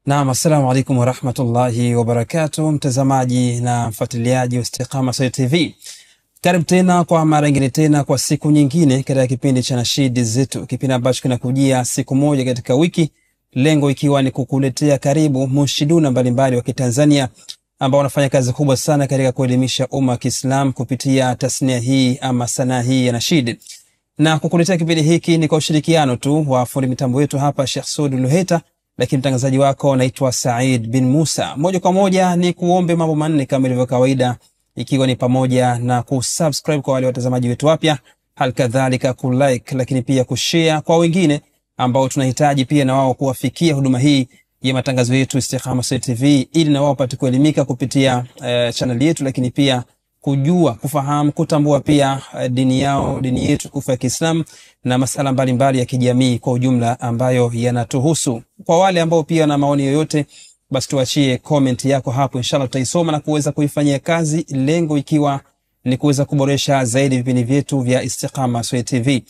Naam, assalamu alaikum wa rahmatullahi wa barakatuh, mtazamaji na mfuatiliaji wa Istiqama Swahili TV. Karibu tena kwa mara nyingine tena kwa siku nyingine katika kipindi cha Nashidi Zetu, kipindi ambacho kinakujia siku moja katika wiki, lengo ikiwa ni kukuletea karibu munshiduna mbalimbali wa Kitanzania ambao wanafanya kazi kubwa sana katika kuelimisha umma wa Kiislamu kupitia tasnia hii ama sanaa hii ya nashid. Na kukuletea kipindi hiki ni kwa ushirikiano tu wa fundi mitambo wetu hapa Sheikh Saud Luheta, lakini mtangazaji wako naitwa Said bin Musa. Moja kwa moja ni kuombe mambo manne kama ilivyo kawaida, ikiwa ni pamoja na kusubscribe kwa wale watazamaji wetu wapya, halikadhalika kulike, lakini pia kushare kwa wengine ambao tunahitaji pia na wao kuwafikia huduma hii ya matangazo yetu Istiqama Swahili TV, ili na wao pate kuelimika kupitia channel yetu, lakini pia kujua, kufahamu, kutambua pia dini yao, dini yetu kufa ya Kiislamu na masala mbalimbali ya kijamii kwa ujumla ambayo yanatuhusu. Kwa wale ambao pia na maoni yoyote, basi tuachie comment yako hapo, inshallah tutaisoma na kuweza kuifanyia kazi, lengo ikiwa ni kuweza kuboresha zaidi vipindi vyetu vya Istiqama Swahili TV.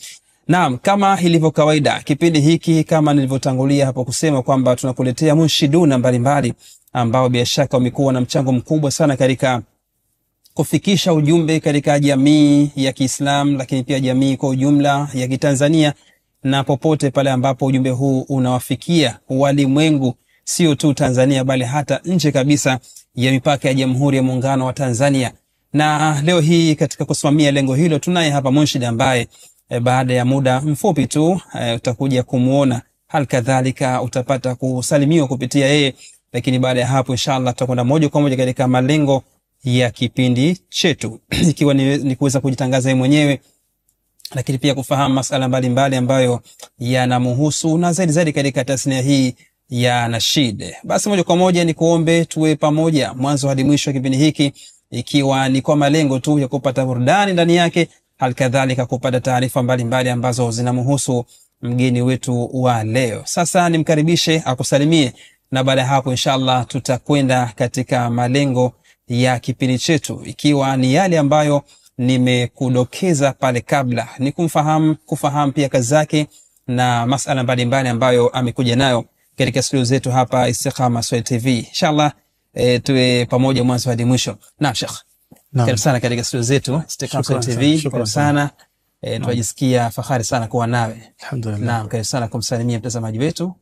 Naam, kama ilivyo kawaida, kipindi hiki kama nilivyotangulia hapo kusema kwamba tunakuletea munshiduna mbalimbali ambao bila shaka wamekuwa na mchango mkubwa sana katika kufikisha ujumbe katika jamii ya Kiislamu, lakini pia jamii kwa ujumla ya Kitanzania, na popote pale ambapo ujumbe huu unawafikia walimwengu, sio tu Tanzania bali hata nje kabisa ya mipaka ya Jamhuri ya Muungano wa Tanzania. Na leo hii katika kusimamia lengo hilo tunaye hapa munshid ambaye baada ya muda mfupi tu utakuja kumuona, halikadhalika utapata kusalimiwa kupitia yeye, lakini baada ya hapo inshallah tutakwenda moja kwa moja katika malengo ya kipindi chetu ikiwa ni kuweza kujitangaza yeye mwenyewe, lakini pia kufahamu masuala mbalimbali ambayo yanamhusu na zaidi katika tasnia hii ya nashid. Basi moja kwa moja ni kuombe tuwe pamoja mwanzo hadi mwisho wa kipindi hiki, ikiwa ni kwa malengo tu ya kupata burudani ndani yake, halikadhalika kupata taarifa mbalimbali ambazo zinamhusu mgeni wetu wa leo. Sasa nimkaribishe akusalimie, na baada ya hapo inshallah tutakwenda katika malengo ya kipindi chetu, ikiwa ni yale ambayo nimekudokeza pale kabla, ni kufahamu pia kazi zake na masala mbalimbali ambayo amekuja nayo katika studio zetu hapa Istiqama Swahili TV. Inshallah tuwe pamoja mwanzo hadi mwisho. Naam Sheikh, karibu sana katika studio zetu Istiqama Swahili TV. Karibu sana, tunajisikia fahari sana kuwa nawe. Alhamdulillah. Naam, karibu sana kumsalimia mtazamaji wetu.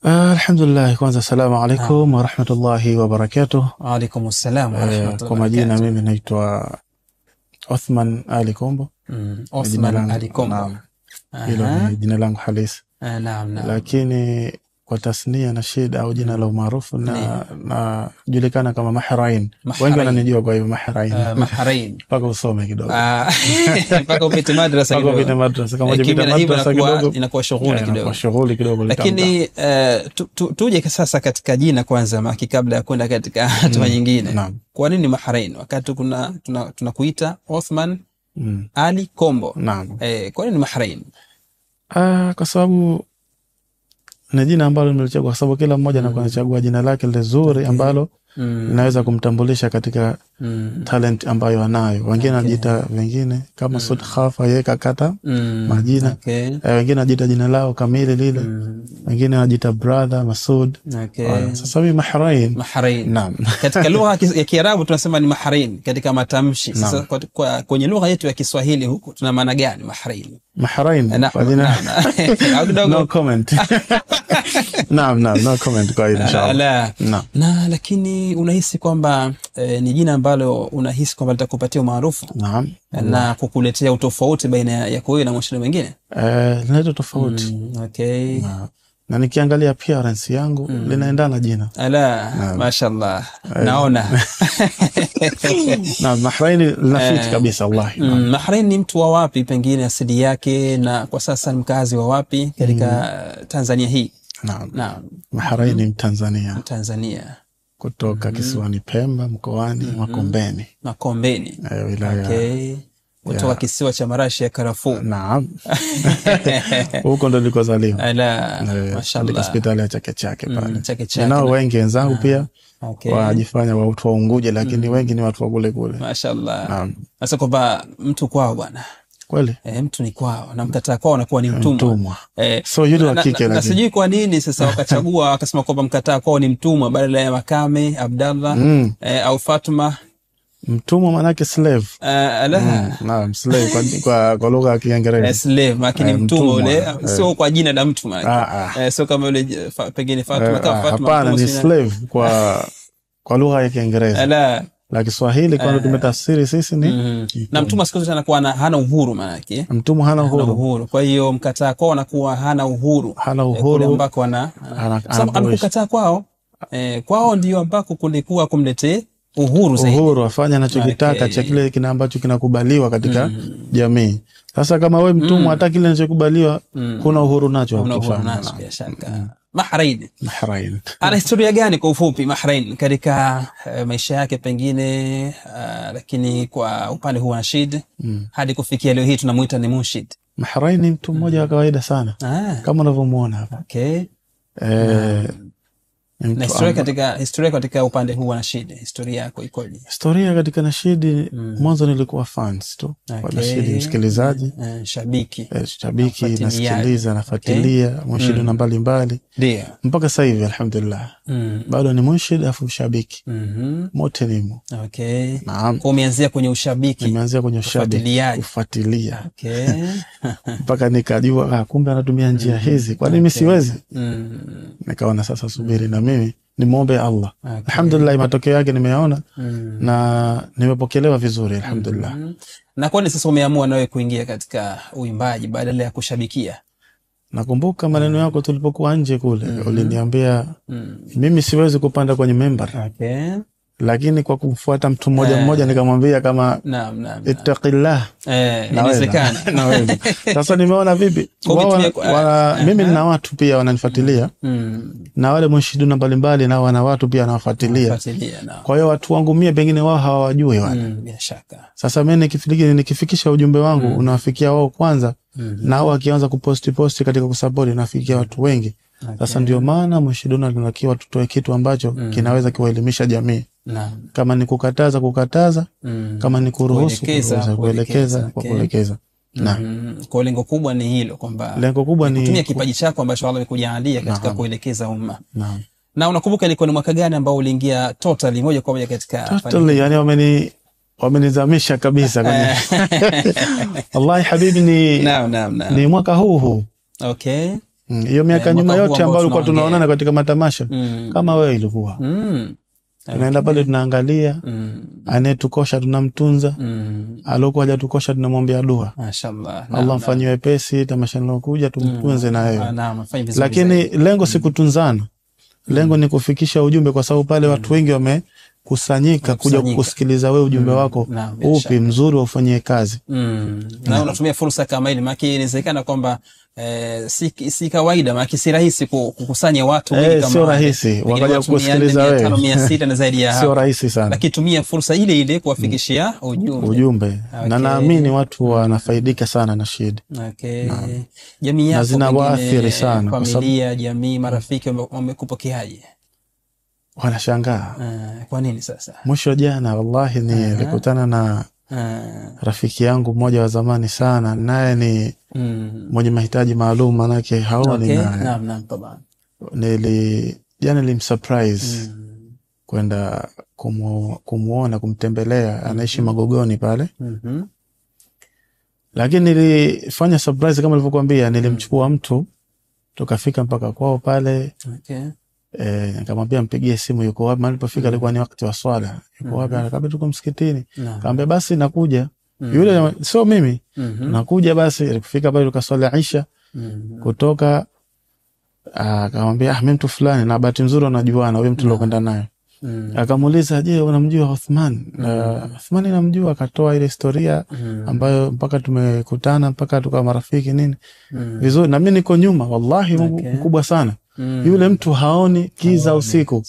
Alhamdulillah, kwanza salamu alaykum wa rahmatullahi wa barakatuh. Wa alaykum assalam wa rahmatullahi. Kwa majina mimi naitwa Othman Ali Kombo. Othman Ali Kombo. Naam. Hilo ni jina langu halisi. Naam. Lakini kwa tasnia nashid au jina la umaarufu na julikana kama Mahrain. Wengi wananijua kwa hivyo Mahrain. Mahrain. Paka usome kidogo. Paka upite madrasa kidogo. Paka upite madrasa. Kama upite madrasa kidogo inakuwa shughuli kidogo. Inakuwa shughuli kidogo. Lakini tuje sasa katika jina kwanza, maki kabla ya kwenda katika hatua nyingine. Kwa nini Mahrain wakati tunakuita Othman Ali Kombo? Naam. Kwa nini Mahrain? Kwa sababu na jina ambalo nimelichagua, kwa sababu kila mmoja anakuwa anachagua jina lake lizuri ambalo linaweza kumtambulisha katika talent ambayo anayo. Wengine wanajiita wengine kama Saud Khafa, yeye kakata majina. Wengine wanajiita jina lao kamili lile. Wengine wanajiita brother Masoud. Sasa mimi Mahrain. Naam. Katika lugha ya Kiarabu tunasema ni Mahrain katika matamshi. Sasa kwenye lugha yetu ya Kiswahili huko tuna maana gani Mahrain? Mahrain. No comment. Naam, no comment kwa hilo inshallah. Na lakini unahisi kwamba ni jina ambalo unahisi kwamba litakupatia umaarufu? Naam. Na kukuletea utofauti baina yako wewe na mshindani mwingine? Linaleta tofauti. Okay. Na nikiangalia appearance yangu linaendana jina. Mashaallah. Naona. Na Mahrain linafiti kabisa wallahi. Mahrain ni mtu wa wapi pengine asili yake, na kwa sasa ni mkazi wa wapi katika Tanzania hii? Naam. Mahrain ni Mtanzania. Kutoka kisiwani Pemba, mkoani Makombeni. Wilaya. Kutoka kisiwa cha marashi ya karafuu. Naam. Huko ndo nilikozaliwa. Mashaallah. Hospitali ya Chake Chake pale. Nao wengi wenzangu pia wajifanya watu wa Unguja, lakini wengi ni watu wa kule. Mashaallah. Sasa kwamba mtu kwao bwana Kweli? Mtu ni kwao na mkataa kwao anakuwa ni mtumwa. So yule wa kike na sijui kwa nini sasa wakachagua akasema kwamba mkataa kwao ni mtumwa badala ya Makame, Abdallah au Fatuma. Mtumwa maana yake slave. Naam, slave kwa lugha ya Kiingereza. Slave lakini mtumwa ule sio kwa jina la mtu maana. Sio kama yule pengine Fatuma kama Fatuma. Hapana, ni slave kwa lugha ya Kiingereza. La Kiswahili kwa tumetafsiri sisi ni na mtumwa siku zote anakuwa hana uhuru maana yake. Mtumwa hana uhuru. Kwa hiyo mkataa kwao anakuwa hana uhuru. Kule ambako anakukataa kwao. Kwao ndio ambako kulikuwa kumletee uhuru zaidi. Uhuru afanye anachokitaka cha kile kina ambacho kinakubaliwa katika jamii. Sasa kama wewe mtumwa hata kile kinachokubaliwa kuna uhuru nacho bila shaka. Bahrain. Ana historia gani kwa ufupi Bahrain katika maisha yake pengine lakini kwa upande huu wa Nashid hadi kufikia leo hii tunamuita ni Munshid. Bahrain ni mtu mmoja wa kawaida sana. Kama unavyomuona hapa. Na historia katika upande huu wa Nashid, historia yako ikoje? Historia katika Nashid mwanzo nilikuwa fans tu. Kwa Nashid msikilizaji, shabiki nasikiliza nafuatilia Munshid na mbalimbali. Ndio. Mpaka sasa hivi alhamdulillah. Bado ni Munshid afu shabiki. Mote nimo. Naam. Kwa umeanzia kwenye ushabiki. Nimeanzia kwenye ushabiki, kufuatilia. Mpaka nikajua kumbe anatumia njia hizi. Kwa nini mimi siwezi? Nikaona sasa subiri na mimi nimuombe Allah. Alhamdulillah matokeo yake nimeyaona na nimepokelewa vizuri alhamdulillah. Na kwani sasa umeamua nawe kuingia katika uimbaji badala ya kushabikia? Nakumbuka maneno yako tulipokuwa nje kule uliniambia mimi siwezi kupanda kwenye member. Lakini kwa kumfuata mtu mmoja nikamwambia kama ittaqillah. Inawezekana. Naweza. Sasa nimeona vipi? Mimi nina watu pia wananifuatilia. Na wale munshiduna mbalimbali na wana watu pia wanawafuatilia. Kwa hiyo watu wangu mie pengine wao hawajui wale. Bila shaka. Sasa mimi nikifikisha ujumbe wangu unawafikia wao kwanza na wao wakianza kuposti katika kusupport nafikia watu wengi. Sasa ndio maana munshiduna tunatakiwa tutoe kitu ambacho kinaweza kuwaelimisha jamii. Kama ni kukataza, kama ni kuruhusu kuelekeza. Kwa lengo kubwa ni hilo kwamba lengo kubwa ni kutumia kipaji chako ambacho Allah amekujalia katika kuelekeza umma. Na unakumbuka ilikuwa ni mwaka gani ambao uliingia totally moja kwa moja katika totally, yani wamenizamisha kabisa kwenye wallahi habibi ni mwaka huu. Hiyo miaka nyuma yote ambayo tulikuwa tunaonana katika matamasha kama wewe ilikuwa. Tunaenda pale tunaangalia anayetukosha tunamtunza, alokuwa hajatukosha tunamwambia dua. Mashaallah. Allah mfanyie wepesi tamasha linalokuja tumtunze na yeye. Lakini lengo si kutunzana. Lengo ni kufikisha ujumbe kwa sababu pale watu wengi wamekusanyika kuja kusikiliza wewe ujumbe wako upi mzuri ufanyie kazi. Na unatumia fursa kama ile maana inawezekana kwamba si kawaida maana si rahisi kukusanya watu wengi kama sio rahisi wakaja kusikiliza wewe 500 na zaidi ya hapo. Sio rahisi sana. Lakini tumia fursa ile kuwafikishia ujumbe. Na naamini watu wanafaidika sana na Nashid. Jamii yako zinawaathiri sana familia, jamii, marafiki wamekupokeaje? Wanashangaa. Kwa nini sasa? Mwisho jana wallahi nilikutana na rafiki yangu mmoja wa zamani sana, naye ni mwenye mahitaji maalum manake haoni naye. Naam tabaan. Nilimsurprise kwenda kumuona kumtembelea, anaishi Magogoni pale. Lakini nilifanya surprise kama nilivyokuambia, nilimchukua mtu tukafika mpaka kwao pale. Nikamwambia mpigie simu yuko wapi. Nilipofika alikuwa ni wakati wa swala. Yuko wapi? Akaniambia tuko msikitini. Nikamwambia basi nakuja. Yule sio mimi. Nakuja basi. Alipofika pale tukaswali Isha. Kutoka akamwambia mimi mtu fulani na bahati nzuri unajuana huyo mtu uliokwenda naye. Akamuuliza je, unamjua Uthman? Uthman namjua. Akatoa ile historia ambayo mpaka tumekutana mpaka tukawa marafiki nini. Vizuri na mimi niko nyuma wallahi mkubwa sana. Yule mtu haoni kiza usiku.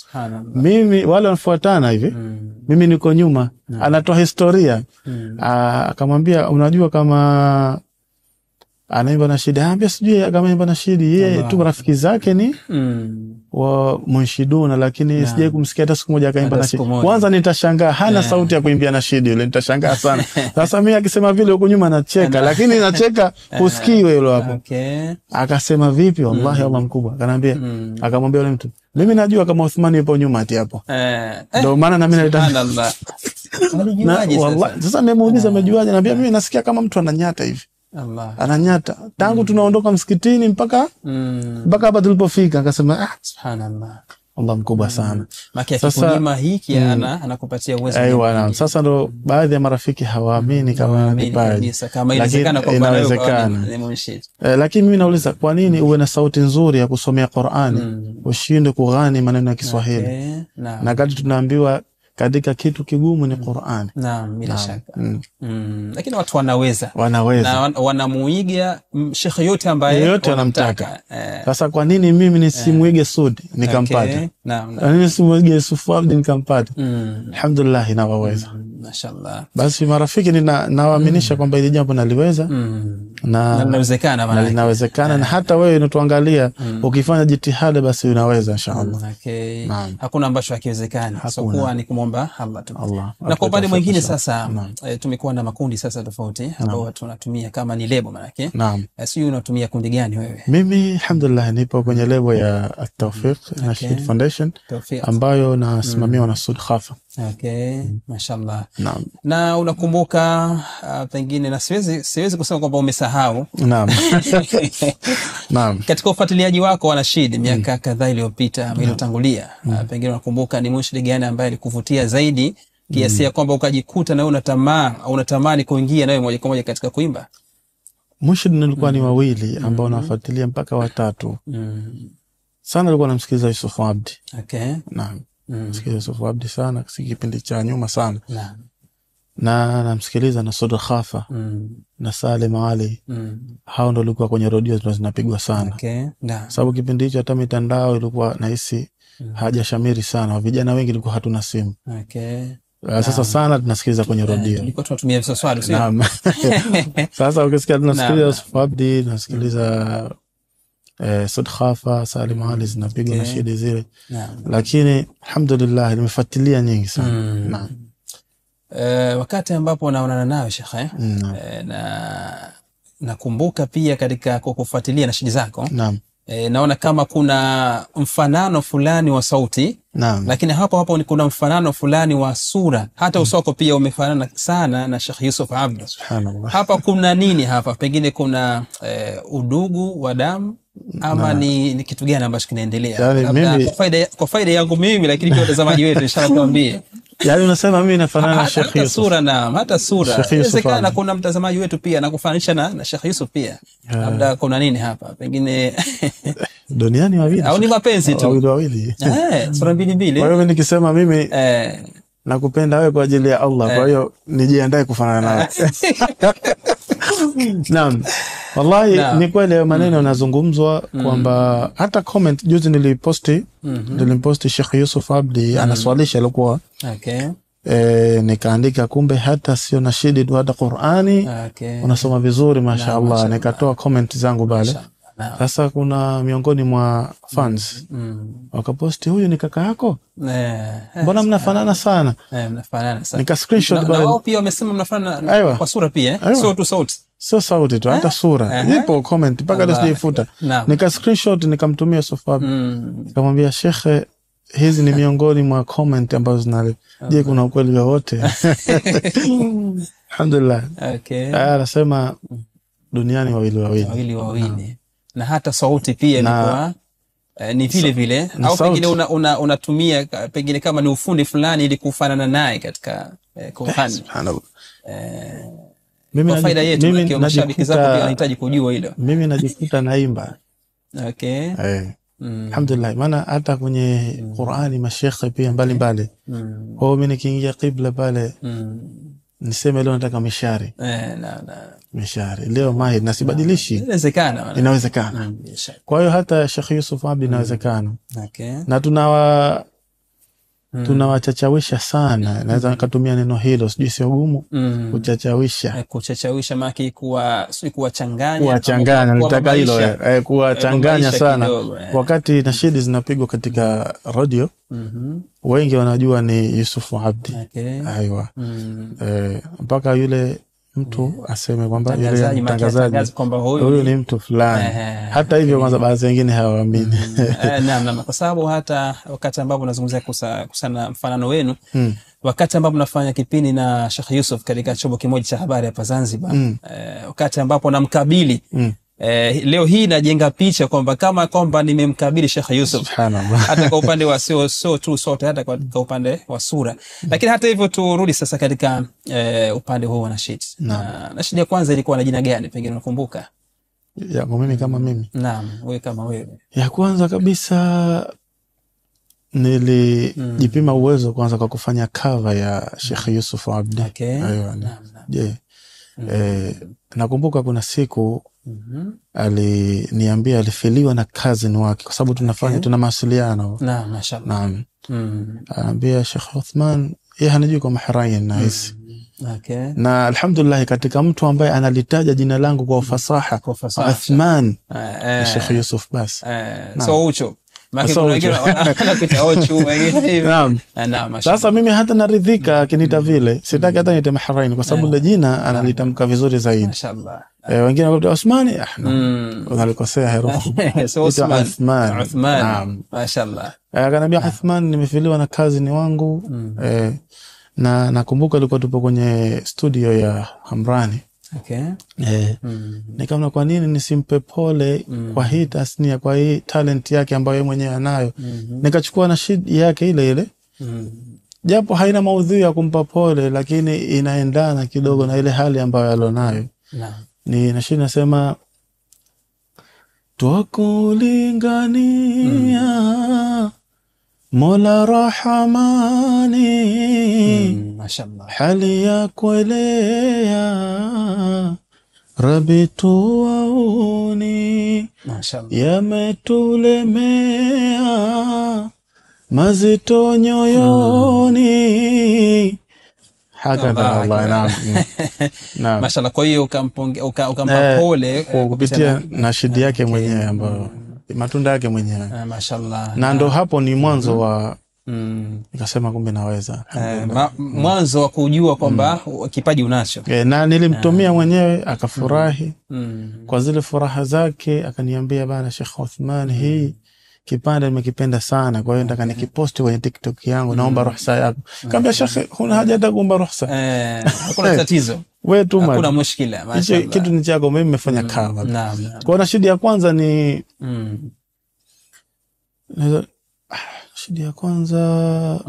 Mimi wale wanafuatana hivi. Mimi niko nyuma. Anatoa historia. Akamwambia unajua kama anaimba nashidi, ambia sijui kama anaimba nashidi, yeye tu rafiki zake ni wa munshiduna, lakini sije kumsikia hata siku moja akaimba nashidi. Kwanza nitashangaa hana sauti ya kuimbia nashidi yule, nitashangaa sana. Sasa mimi akisema vile huko nyuma nacheka, lakini nacheka usikiwe yule hapo. Akasema vipi, wallahi Allah mkubwa. Akanambia, akamwambia yule mtu, mimi najua kama Uthman yupo nyuma ati hapo. Ndio maana na mimi naleta wallahi. Sasa nimemuuliza amejuaje, anambia mimi nasikia kama mtu ananyata hivi. Allah. Ananyata tangu tunaondoka msikitini mpaka hapa tulipofika. Akasema subhanallah, Allah mkubwa sana. Sasa kunyima hiki anakupatia uwezo. Aiwa, sasa ndo baadhi ya marafiki hawaamini kama ni kipaji, kama inawezekana kwa inawezekana. Lakini mimi nauliza, kwa nini uwe na sauti nzuri ya kusomea Qur'ani ushinde kughani maneno ya Kiswahili? Na kati tunaambiwa katika kitu kigumu ni Qur'an. Naam, bila shaka. Lakini watu wanaweza na wanamuiga shekhe yote ambaye wanamtaka. Sasa kwa nini mimi nisimuige Sudi nikampata? Naam. Nini nisimuige Yusuf Abdi nikampata? Alhamdulillah nawaweza. Mashaallah. Basi marafiki nawaaminisha kwamba ile jambo naliweza na linawezekana, na hata wewe unatuangalia ukifanya jitihada basi unaweza inshallah. Hakuna ambacho hakiwezekani, sokuwa ni kumomba Allah tu. Na kwa upande mwingine sasa tumekuwa na makundi sasa tofauti ambao tunatumia kama ni lebo manake. Sio unatumia kundi gani wewe? Mimi alhamdulillah nipo kwenye lebo ya At-Tawfiq Nasheed Foundation ambayo nasimamiwa na Sud Khafa. Mashallah. Na unakumbuka pengine, na siwezi kusema kwamba umesahau. Naam. Katika ufuatiliaji wako wa Nasheed miaka kadhaa iliyopita iliyotangulia, pengine unakumbuka ni munshid gani ambaye alikuvutia zaidi kiasi ya kwamba ukajikuta na unatamani kuingia nawe moja kwa moja katika kuimba? Munshid nilikuwa ni wawili ambao nafuatilia mpaka watatu. Sana nilikuwa namsikiliza Yusuf Abdi. Naam. Msikiliza Yusuf Abdi sana, kipindi cha nyuma sana. Na namsikiliza na Sud Khafa na Salim Ali. Hao ndio walikuwa kwenye radio zinapigwa sana. Sababu kipindi hicho hata mitandao ilikuwa nahisi hajashamiri sana. Vijana wengi walikuwa hatuna simu. Sasa sana tunasikiliza kwenye radio. Tulikuwa tunatumia viswaswali, sio? Naam. Sasa ukisikia tunasikiliza Yusuf Abdi, tunasikiliza Sud Khafa, Salim Ali zinapiga nashidi zile. Lakini alhamdulillah nimefuatilia nyingi sana. Naam. Wakati ambapo naonana nawe Sheikh, nakumbuka pia katika kufuatilia nashidi zako. Naona kama kuna mfanano fulani wa sauti. Lakini hapo kuna mfanano fulani wa sura. Hata usoko pia umefanana sana na Sheikh Yusuf Abdi. Subhanallah. Hapa kuna nini hapa? Pengine kuna udugu wa damu ama ni kitu gani ambacho kinaendelea? Yani kwa faida yangu mimi, lakini kwa watazamaji wetu inshallah tuambie. Yaani unasema mimi nafanana na Sheikh Yusuf. Sura na hata sura. Inawezekana kuna mtazamaji wetu pia anakufananisha na Sheikh Yusuf pia. Labda kuna nini hapa? Pengine duniani wawili. Au ni mapenzi tu? Wawili. Sura mbili. Kwa hiyo nikisema mimi nakupenda wewe kwa ajili ya Allah, kwa hiyo nijiandae kufanana nawe. Naam. Wallahi ni kweli maneno yanazungumzwa kwamba hata comment juzi nilimposti Sheikh Yusuf Abdi anaswalisha alikuwa. Nikaandika kumbe hata sio nashidi tu, hata Qur'ani unasoma vizuri mashaallah. Nikatoa comment zangu pale. Sasa kuna miongoni mwa fans wakaposti, huyu ni kaka yako? Mbona mnafanana sana? Mnafanana sana. Nika screenshot pale. Wao pia wamesema mnafanana kwa sura pia, sio tu sauti. Sio sauti tu, hata sura. Ipo comment mpaka leo sijafuta. Nika screenshot nikamtumia Sofab. Nikamwambia Sheikh, hizi ni miongoni mwa comment ambazo zinale. Je, kuna ukweli wote? Alhamdulillah. Anasema duniani wawili. Na hata sauti pia ilikuwa ni vile au pengine unatumia pengine kama ni ufundi fulani ili kufanana naye katika Qur'an. Subhanallah. Mimi kwa faida yetu kwa mashabiki zako pia wanahitaji kujua hilo. Mimi najikuta naimba. Alhamdulillah, maana hata kwenye Qur'ani mashekhe pia mbalimbali. Kwa mimi nikiingia qibla pale niseme leo nataka mishari. Mishari. Leo mahid nasibadilishi. Inawezekana. Kwa hiyo hata Sheikh Yusuf Abdi inawezekana. Na tunawachachawisha sana. Naweza nikatumia neno hilo, sijui sio gumu. Kuchachawisha. Kuchachawisha maki kuwachanganya. Kuwachanganya, nitaka hilo. Kuwachanganya sana. Wakati nashidi zinapigwa katika radio, wengi wanajua ni Yusufu Abdi. Aiwa. Mpaka yule mtu aseme kwamba yule mtangazaji kwamba huyu ni mtu fulani. Hata hivyo kwanza baadhi wengine hawaamini. Naam, kwa sababu hata wakati ambapo nazungumzia kusana mfanano wenu, wakati ambapo nafanya kipindi na Sheikh Yusuf katika chombo kimoja cha habari hapa Zanzibar, wakati ambapo namkabili leo hii najenga picha kwamba nimemkabili Sheikh Yusuf, hata kwa upande wa sio tu sote, hata kwa upande wa sura. Lakini hata hivyo turudi sasa katika upande huo wa nashid. Nashid ya kwanza ilikuwa na jina gani, pengine unakumbuka? Ya mimi kama mimi. Naam, wewe kama wewe. Ya kwanza kabisa nilijipima uwezo kwanza kwa kufanya cover ya Sheikh Yusuf Abdi. Nakumbuka kuna siku aliniambia alifiliwa na cousin wake, kwa sababu tuna mawasiliano. Naam, mashallah. Naam. Anambia Sheikh Uthman, yeye hanijui kwa Mahrain na hisi. Na alhamdulillah katika mtu ambaye analitaja jina langu kwa ufasaha, Uthman, Sheikh Yusuf bas. So ucho sasa mimi hata naridhika akinita vile, sitaki hata nite Mahrain kwa sababu ile jina analitamka vizuri zaidi. Mashaallah. Wengine wanakuta Uthmani, unalikosea herufi. So Uthman. Mashaallah. Akaniambia Uthman, nimefiliwa na cousin wangu. Na nakumbuka alikuwa tupo kwenye studio ya Hamrani. Nikamwambia kwa nini nisimpe pole kwa hii tasnia, kwa hii talent yake ambayo yeye mwenyewe anayo. Nikachukua nashid yake ile ile, japo haina maudhui ya kumpa pole, lakini inaendana kidogo na ile hali ambayo alonayo. Ni nashid nasema, twakulingania Mola Rahamani, mashallah, hali ya kuelea Rabi tuwauni, mashallah, yametulemea mazito nyoyoni. Hakadha Allah. Naam. Mashallah. Kwa hiyo ukampa pole kupitia nashidi yake mwenyewe ambayo matunda yake mwenyewe. Mashallah. Na ndo hapo ni mwanzo wa nikasema kumbe naweza. Mwanzo wa kujua kwamba kipaji unacho. Na nilimtumia mwenyewe akafurahi. Kwa zile furaha zake akaniambia, bana Sheikh Uthman, hii kipande nimekipenda sana, kwa hiyo nataka nikiposti kwenye TikTok yangu, naomba ruhusa yako. Kaambia Sheikh, huna haja hata kuomba ruhusa. Hakuna tatizo. Wewe tu hakuna mushkila. Mashaallah. Kitu ni chako, mimi nimefanya cover. Naam. Kwa nashidi ya kwanza ni nashidi ya kwanza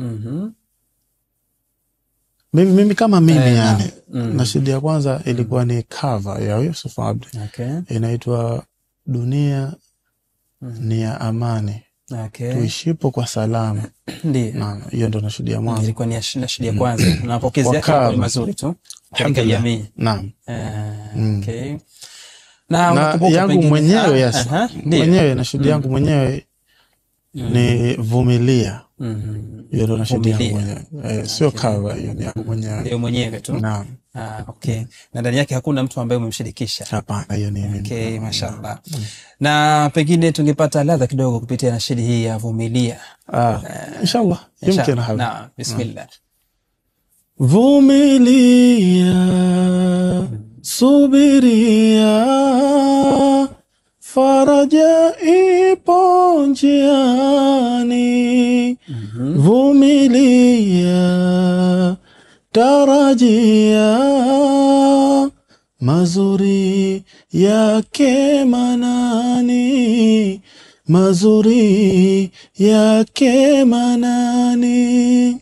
mimi kama mimi yani. Nashidi ya kwanza ilikuwa ni cover ya Yusuf Abdi. Inaitwa Dunia ni ya amani. Tuishipo kwa salama. Ndiyo. Na hiyo ndo nashidi ya mwanzo. Ilikuwa ni nashidi ya kwanza. Na mapokezi yake ni mazuri tu katika jamii. Naam. Na yangu mwenyewe mwenyewe nashidi yangu mwenyewe ni Vumilia. Hiyo ndo nashidi yangu mwenyewe. Sio cover, hiyo ni yangu mwenyewe. Hiyo mwenyewe tu. Naam. Na ndani yake hakuna mtu ambaye umemshirikisha. Hapana, hiyo ni mimi. Mashallah. Na pengine tungepata ladha kidogo kupitia nashidi hii ya Vumilia. Inshallah. Yumkina hapo. Naam, bismillah. Vumilia, subiria, faraja ipo njiani. Vumilia, tarajia, mazuri yake manani, mazuri yake manani.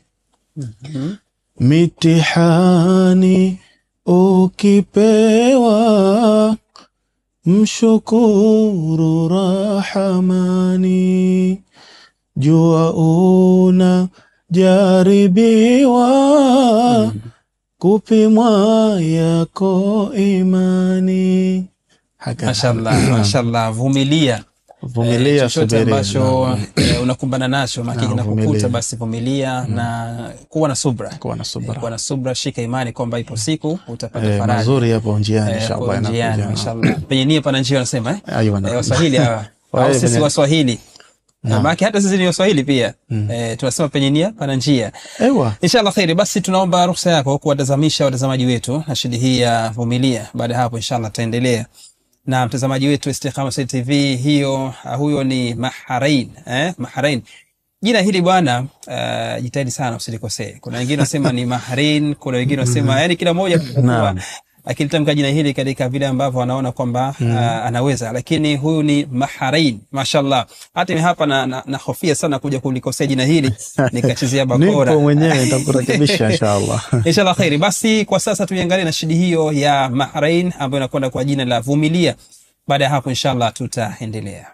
Mitihani ukipewa, mshukuru Rahamani. Jua una jaribiwa, kupimwa yako imani. Mashallah, mashallah. Vumilia. vumilia, chochote subiri, ambacho unakumbana nacho makiki na kukuta, basi vumilia na kuwa na subra. Kuwa na subra, shika imani kwamba ipo siku utapata faraja. Mazuri hapo njiani inshallah, inakuja inshallah. Penye nia pana njia wanasema Waswahili hawa. Au sisi Waswahili. Maki hata sisi ni Waswahili pia. Tunasema penye nia pana njia. Inshallah khairi. Basi tunaomba ruhusa yako kuwatazamisha watazamaji wetu nashidi hii ya vumilia. Baada hapo inshallah tutaendelea na mtazamaji wetu Istiqama Sayyid TV. Huyo ni Maharain. Maharain. Jina hili bwana, jitahidi sana usilikosee. Kuna wengine wasema ni Mahrain, kuna wengine wasema yani kila mmoja akilitamka jina hili katika vile ambavyo anaona kwamba anaweza, lakini huyu ni Mahrain. Mashallah. Hata mimi hapa na hofia sana kuja kulikosea jina hili nikachezea bakora. Niko mwenyewe nitakurekebisha inshallah. Inshallah khairi. Basi kwa sasa tuiangalie na shidi hiyo ya Mahrain ambayo inakwenda kwa jina la Vumilia. Baada ya hapo inshallah tutaendelea.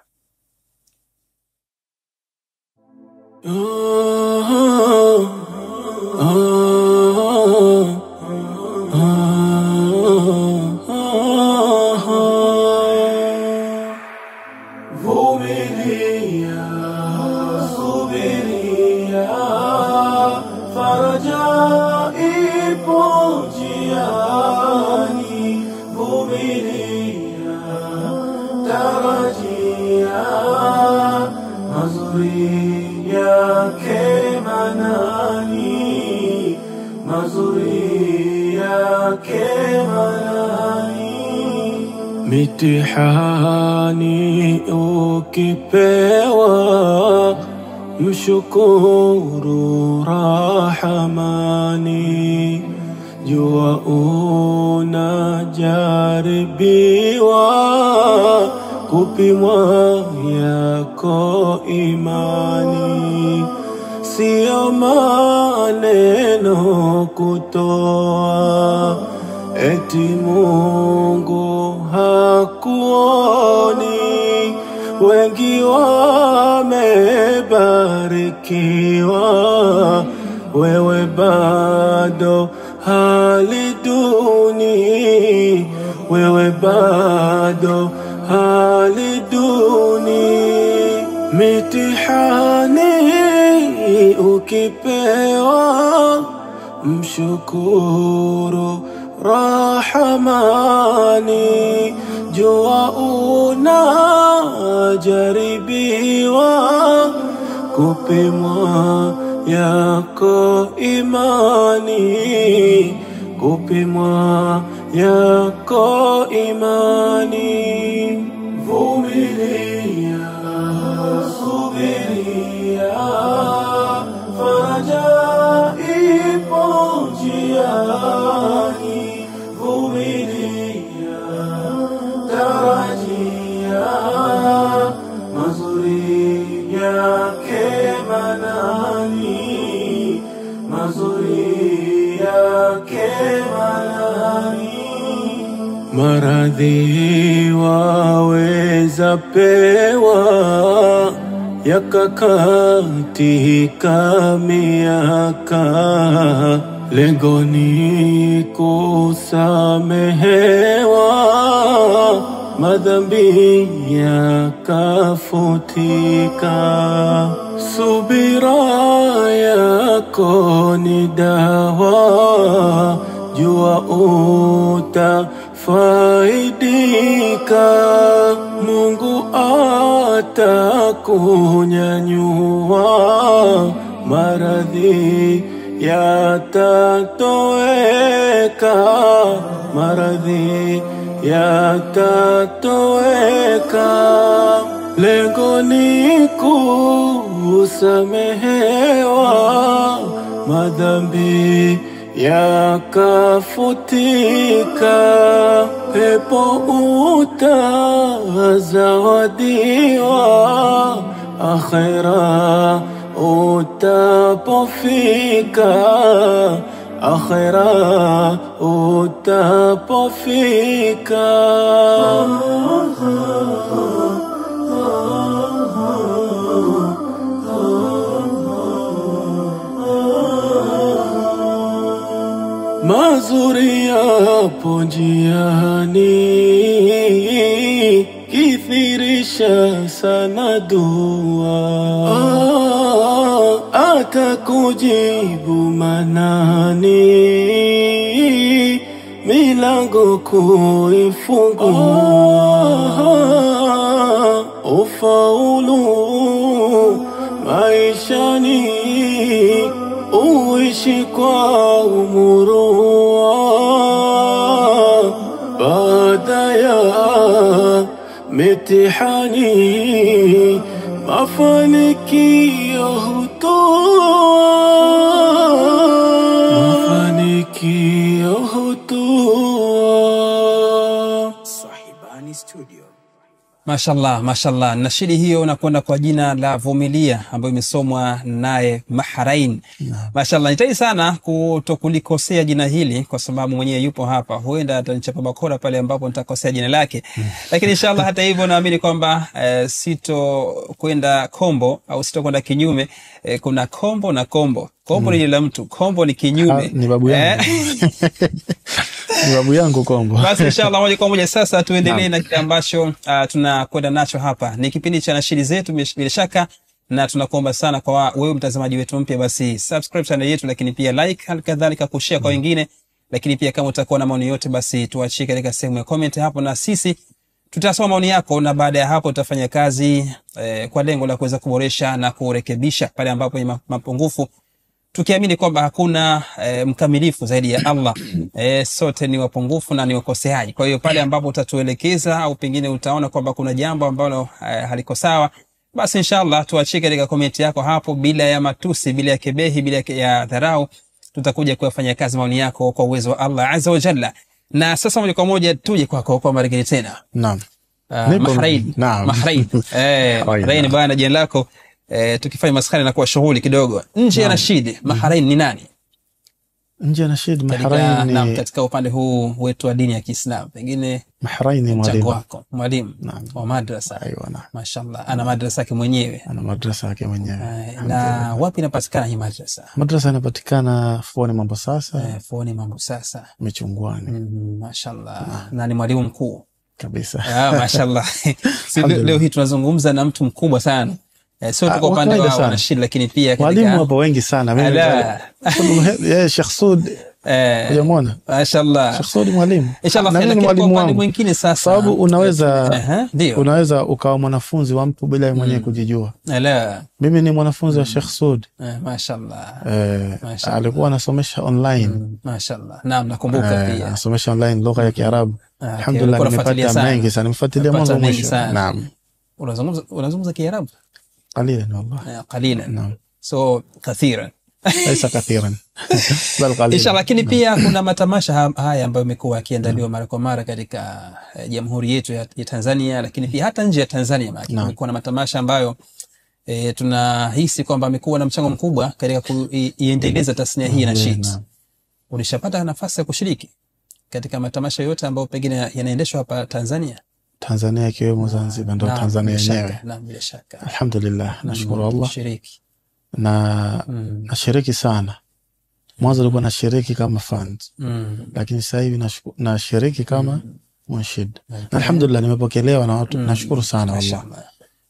Vumilia, subiria, faraja ipo njiani. Vumilia, tarajia, mazuri yake manani, mazuri yake manani. Mitihani ukipewa, mshukuru Rahamani. Jua unajaribiwa, kupimwa yako imani. Sio maneno kutoa, eti Mungu hakuoni. Wengi wamebarikiwa, wewe bado hali duni, wewe bado hali duni. Mitihani ukipewa, mshukuru Rahamani. Jua unajaribiwa, kupimwa yako imani, kupimwa yako imani. Vumilia, subiria, faraja ipo njiani. Vumilia, tarajia, mazuri yake manani, mazuri yake manani. Maradhi waweza pewa, yakakatika miaka. Lengo ni kusamehewa, madhambi yakafutika. Subira yako ni dawa, jua utafaidika. Mungu atakunyanyua, maradhi yatatoweka, maradhi yatatoweka. Lengo ni kusamehewa, madhambi yakafutika. Pepo utazawadiwa, akhera utapofika, akhera utapofika. Mazuri yapo njiani, kithiri zidisha sana dua, atakujibu manani, milango kuifungua, ufaulu maishani, uishi kwa umurua, baada ya mitihani mafanikio hutua, mafanikio hutua. Sahibani Studio. Mashallah, mashallah. Nashidi hiyo unakwenda kwa jina la Vumilia ambayo imesomwa naye Mahrain. Mashallah, nitaji sana kutokulikosea jina hili kwa sababu mwenyewe yupo hapa. Huenda atanichapa bakora pale ambapo nitakosea jina lake. Lakini inshallah hata hivyo naamini kwamba sito kwenda kombo au sito kwenda kinyume. Kuna kombo na kombo. Kombo ni la mtu, kombo ni kinyume. Ni babu yangu. Ni babu yangu kombo. Basi inshallah moja kwa moja sasa tuendelee na kile ambacho tunakwenda nacho hapa. Ni kipindi cha nashiri zetu bila shaka, na tunakuomba sana kwa wewe mtazamaji wetu mpya, basi subscribe channel yetu, lakini pia like, halikadhalika kushare kwa wengine, lakini pia kama utakuwa na maoni yote basi tuachie katika sehemu ya comment hapo, na sisi tutasoma maoni yako, na baada ya hapo tutafanya kazi kwa lengo la kuweza kuboresha na kurekebisha pale ambapo ni mapungufu, tukiamini kwamba hakuna mkamilifu zaidi ya Allah. Sote ni wapungufu na ni wakoseaji. Kwa hiyo pale ambapo utatuelekeza au pengine utaona kwamba kuna jambo ambalo haliko sawa, basi inshallah tuachie katika komenti yako hapo, bila ya matusi, bila ya kebehi, bila ya dharau. Tutakuja kufanya kazi maoni yako kwa uwezo wa Allah azza wa jalla. Na sasa moja kwa moja tuje kwako kwa mara nyingine tena. Naam. Mahrain. Naam. Mahrain. Mahrain bwana, jina lako tukifanya maskani na kuwa shughuli kidogo nje ya nashidi. Mahrain ni nani? Nje ya nashidi Mahrain ni katika upande huu wetu wa dini ya Kiislamu, pengine Mahrain ni mwalimu wako, mwalimu wa madrasa. Aiyo. Mashallah, ana madrasa yake mwenyewe. Ana madrasa yake mwenyewe. Na wapi inapatikana hii madrasa? Madrasa inapatikana Fuoni Mambo Sasa. Fuoni Mambo Sasa, Michungwani. Mashallah. Na ni mwalimu mkuu kabisa. Mashallah. Leo hii tunazungumza na mtu mkubwa sana. Sio tu kwa upande wa wanashiri, lakini pia katika walimu wapo wengi sana. Mimi Sheikh Sud unamwona? Mashallah. Sheikh Sud mwalimu. Inshallah ni mwalimu wangu mwingine sasa. Sababu unaweza ukawa mwanafunzi wa mtu bila mwenyewe kujijua. Mimi ni mwanafunzi wa Sheikh Sud. Mashallah. Alikuwa anasomesha online. Mashallah. Naam, nakumbuka pia. Anasomesha online lugha ya Kiarabu. Alhamdulillah, nimepata mengi sana. Nimefuatilia mwanzo mwisho. Naam. unazungumza Kiarabu? قليلا والله. قليلا. نعم. كثيرا. ليس كثيرا. بل قليلا. Inshallah. Lakini pia kuna matamasha haya ambayo yamekuwa yakiandaliwa mara kwa mara katika jamhuri yetu ya Tanzania, lakini pia hata nje ya Tanzania kumekuwa na matamasha ambayo tunahisi kwamba amekuwa na mchango mkubwa katika kuiendeleza tasnia hii na shit. Ulishapata nafasi ya kushiriki katika matamasha yote ambayo pengine yanaendeshwa hapa Tanzania? Tanzania ikiwemo Zanzibar, ndo Tanzania yenyewe. Naam, bila shaka. Alhamdulillah, nashukuru Allah. Nashiriki sana. Mwanzo nilikuwa nashiriki kama fans. Lakini sasa hivi nashiriki kama munshid. Alhamdulillah, nimepokelewa na watu. Nashukuru sana Allah.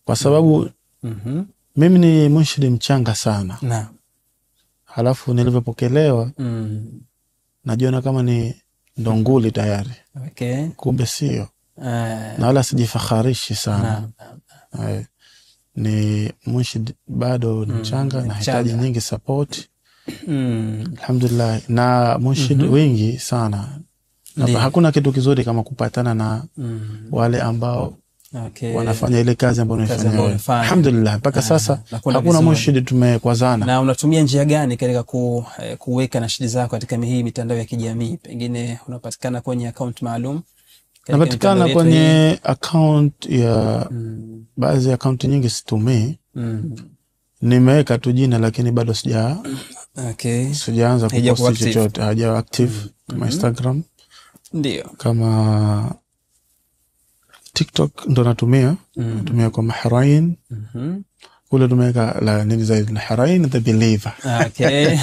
Kwa sababu mimi ni munshid mchanga sana. Naam. Halafu nilivyopokelewa najiona kama ni ndonguli tayari. Okay. Kumbe sio. Na wala sijifakharishi sana. Ni munshid bado mchanga, nahitaji nyingi support. Alhamdulillah, na munshid wengi sana. Hakuna kitu kizuri kama kupatana na wale ambao wanafanya ile kazi ambayo unafanya. Alhamdulillah, mpaka sasa hakuna munshid tumekwazana. Na unatumia njia gani katika kuweka nashidi zako katika hii mitandao ya kijamii? Pengine unapatikana kwenye account maalum? Napatikana kwenye account ya baadhi ya account nyingi situmii. Nimeweka tu jina lakini bado sijaanza kupost chochote, haja active kama Instagram. Ndio. Kama TikTok ndo natumia kwa Mahrain. Kule tumeweka la nini zaidi, Mahrain the Believer. Okay.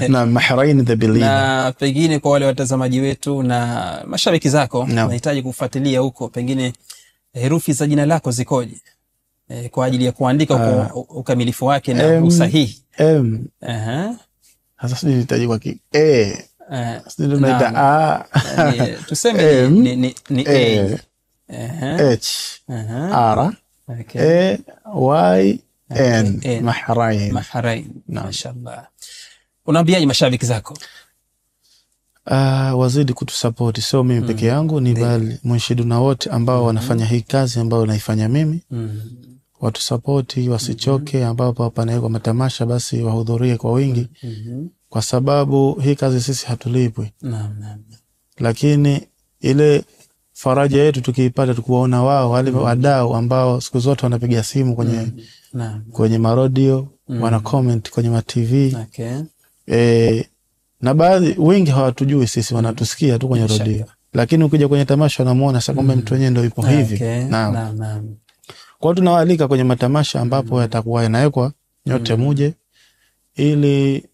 Na Mahrain the Believer. Na pengine kwa wale watazamaji wetu na mashabiki zako wanahitaji kufuatilia huko, pengine herufi za jina lako zikoje kwa ajili ya kuandika ukamilifu wake na usahihi? Sasa sisi nitaji kwa sisi tunaita a tuseme ni a h r a y n Mahrain. Mashaallah. Unaambiaje mashabiki zako? Wazidi kutusupport, sio mimi peke yangu, ni bali munshiduna wote ambao wanafanya hii kazi ambayo naifanya mimi. Watu support, wasichoke, ambao hapa na kwa matamasha basi wahudhurie kwa wingi. Kwa sababu hii kazi sisi hatulipwi. Lakini ile faraja yetu tukiipata tukuwaona wao wale wadau ambao siku zote wanapiga simu kwenye marodio, wana comment kwenye ma TV. Na baadhi wengi hawatujui sisi, wanatusikia tu kwenye radio. Lakini ukija kwenye tamasha unamuona sasa kwamba mtu wenyewe ndio yupo hivi. Naam. Kwa tunawaalika kwenye matamasha ambapo yatakuwa yanawekwa, nyote muje ili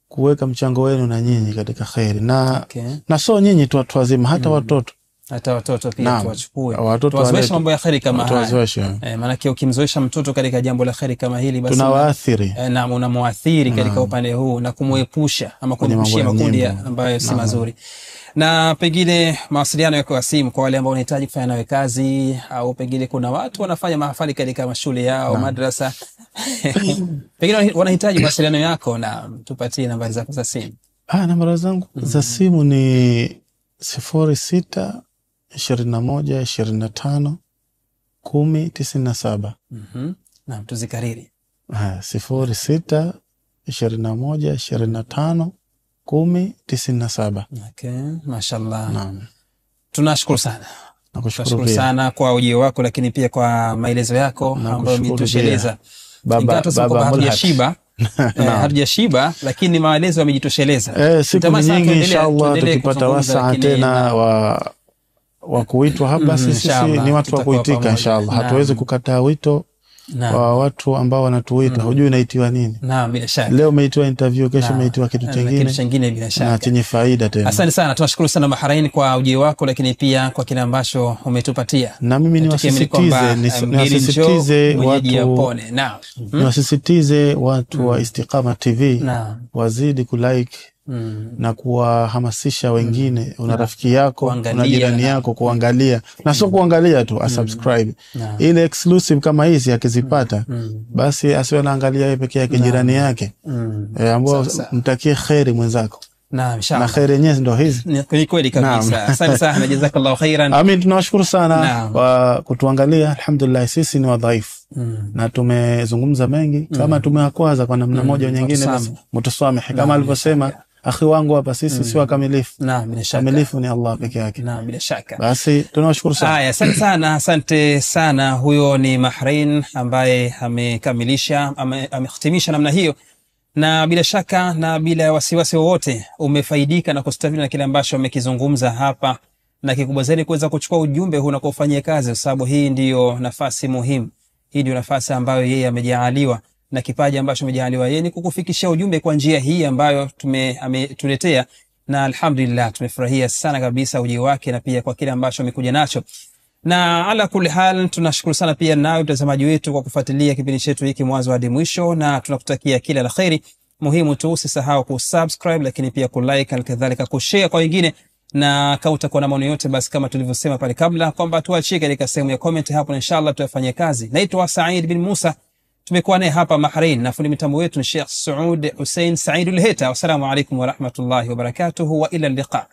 kuweka mchango wenu na nyinyi katika khairi. Na so nyinyi tu watu wazima, hata watoto pia tuwachukue, tuwazoeshe mambo ya khairi kama haya. Maana ukimzoesha mtoto katika jambo la khairi kama hili basi tunawaathiri na unamuathiri katika upande huu na kumuepusha ama kumpushia makundi ambayo si mazuri. Na pengine mawasiliano yako ya simu kwa wale ambao wanahitaji kufanya nawe kazi, au pengine kuna watu wanafanya mahafali katika mashule yao, madrasa pengine wanahitaji mawasiliano yako, na tupatie nambari zako za simu. Nambari zangu za simu ni 06 21 25 10 97. Naam, tuzikariri. 06 21 25 10 97. Mashaallah. Naam. Tunashukuru sana. Nakushukuru sana kwa ujio wako, lakini pia kwa maelezo yako ambayo umetosheleza. Baba hatujashiba. Hatujashiba, lakini maelezo yamejitosheleza. Siku nyingi inshallah tukipata wasaa tena wa kuitwa hapa, sisi ni watu wa kuitika inshallah. Hatuwezi kukataa wito wa watu ambao wanatuita. Hujui unaitiwa nini. Naam, bila shaka. Leo umeitiwa interview, kesho umeitiwa kitu kingine bila shaka. Na chenye faida tena. Asante sana, tunashukuru sana Mahrain kwa ujio wako, lakini pia kwa kile ambacho umetupatia. Na mimi niwasisitize watu wa Istiqama TV wazidi kulike na kuwahamasisha wengine. Una rafiki yako, una jirani yako kuangalia, na sio kuangalia tu, subscribe. Ile exclusive kama hizi akizipata basi asiwe anaangalia yeye peke yake, jirani yake ambao mtakie khairi mwenzako. Naam, inshallah. Na khairi yenyewe ndio hizi. Ni kweli kabisa. Asante sana, jazakallahu khairan. Amin, tunawashukuru sana kwa kutuangalia. Alhamdulillah, sisi ni wadhaifu na tumezungumza mengi, kama tumewakwaza kwa namna moja au nyingine, basi mtusamehe. Kama alivyosema akhi wangu hapa, sisi si wakamilifu. Naam, bila shaka. Kamilifu ni Allah peke yake. Naam, bila shaka. Basi tunawashukuru sana. Haya, asante sana. Huyo ni Mahrain ambaye amehitimisha namna hiyo, na bila shaka na bila wasiwasi wowote umefaidika na kustafidi na kile ambacho amekizungumza hapa, na kikubwa zaidi kuweza kuchukua ujumbe huu na kufanyia kazi, kwa sababu hii ndiyo nafasi muhimu. Hii ndio nafasi ambayo yeye amejaaliwa, na kipaji ambacho amejaaliwa yeye ni kukufikishia ujumbe kwa njia hii ambayo ametuletea, na alhamdulillah tumefurahia sana kabisa ujio wake na pia kwa kile ambacho amekuja nacho. Na ala kulli hal, tunashukuru sana pia nawe mtazamaji wetu kwa kufuatilia kipindi chetu hiki mwanzo hadi mwisho, na tunakutakia kila la kheri. Muhimu tu usisahau kusubscribe, lakini pia kulike, alikadhalika kushare kwa wengine, na kama utakuwa na maoni yote basi kama tulivyosema pale kabla kwamba tuachie katika sehemu ya comment hapo, na inshallah tutafanyia kazi. Naitwa Said bin Musa, tumekuwa naye hapa Mahrain, na fundi mitambo wetu ni Sheikh Saud Hussein Saidul Heta. Wassalamu alaykum wa rahmatullahi wa barakatuh, wa ila liqa.